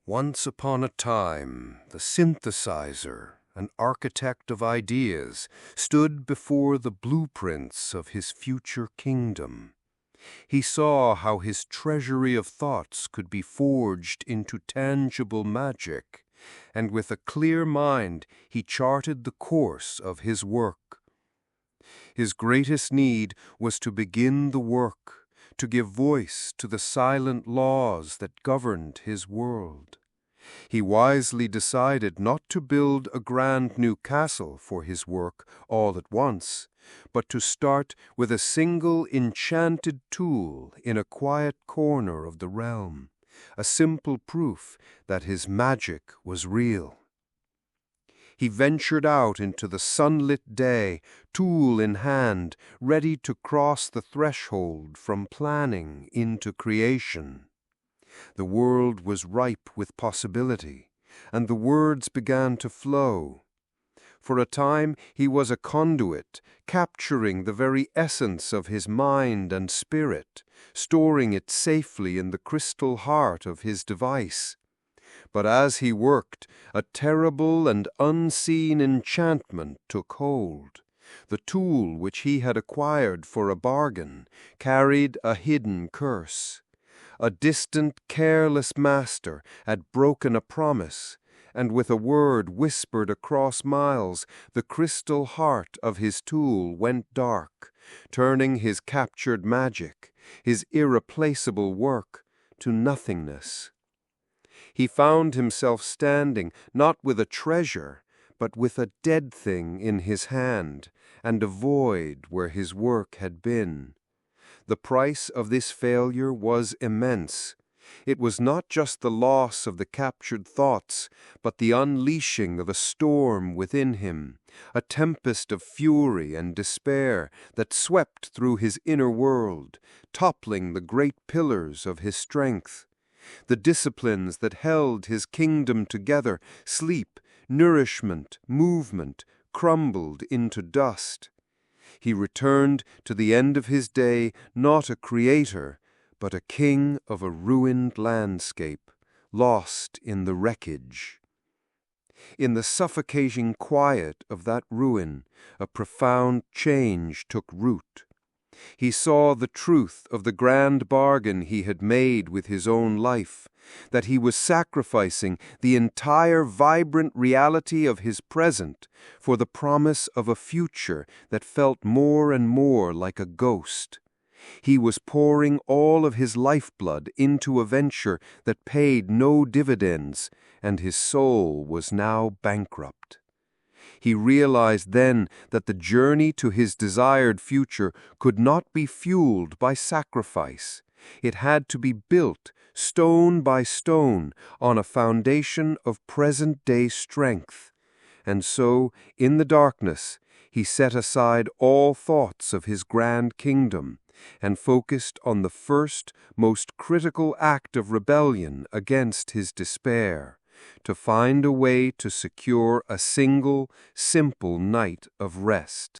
Once upon a time, the synthesizer, an architect of ideas, stood before the blueprints of his future kingdom. He saw how his treasury of thoughts could be forged into tangible magic, and with a clear mind he charted the course of his work. His greatest need was to begin the work, to give voice to the silent laws that governed his world. He wisely decided not to build a grand new castle for his work all at once, but to start with a single enchanted tool in a quiet corner of the realm, a simple proof that his magic was real. He ventured out into the sunlit day, tool in hand, ready to cross the threshold from planning into creation. The world was ripe with possibility, and the words began to flow. For a time he was a conduit, capturing the very essence of his mind and spirit, storing it safely in the crystal heart of his device. But as he worked, a terrible and unseen enchantment took hold. The tool which he had acquired for a bargain carried a hidden curse. A distant, careless master had broken a promise, and with a word whispered across miles, the crystal heart of his tool went dark, turning his captured magic, his irreplaceable work, to nothingness. He found himself standing not with a treasure, but with a dead thing in his hand, and a void where his work had been. The price of this failure was immense. It was not just the loss of the captured thoughts, but the unleashing of a storm within him, a tempest of fury and despair that swept through his inner world, toppling the great pillars of his strength. The disciplines that held his kingdom together, sleep, nourishment, movement, crumbled into dust. He returned to the end of his day not a creator, but a king of a ruined landscape, lost in the wreckage. In the suffocating quiet of that ruin, a profound change took root. He saw the truth of the grand bargain he had made with his own life, that he was sacrificing the entire vibrant reality of his present for the promise of a future that felt more and more like a ghost. He was pouring all of his lifeblood into a venture that paid no dividends, and his soul was now bankrupt. He realized then that the journey to his desired future could not be fueled by sacrifice. It had to be built, stone by stone, on a foundation of present-day strength. And so, in the darkness, he set aside all thoughts of his grand kingdom and focused on the first, most critical act of rebellion against his despair, to find a way to secure a single, simple night of rest.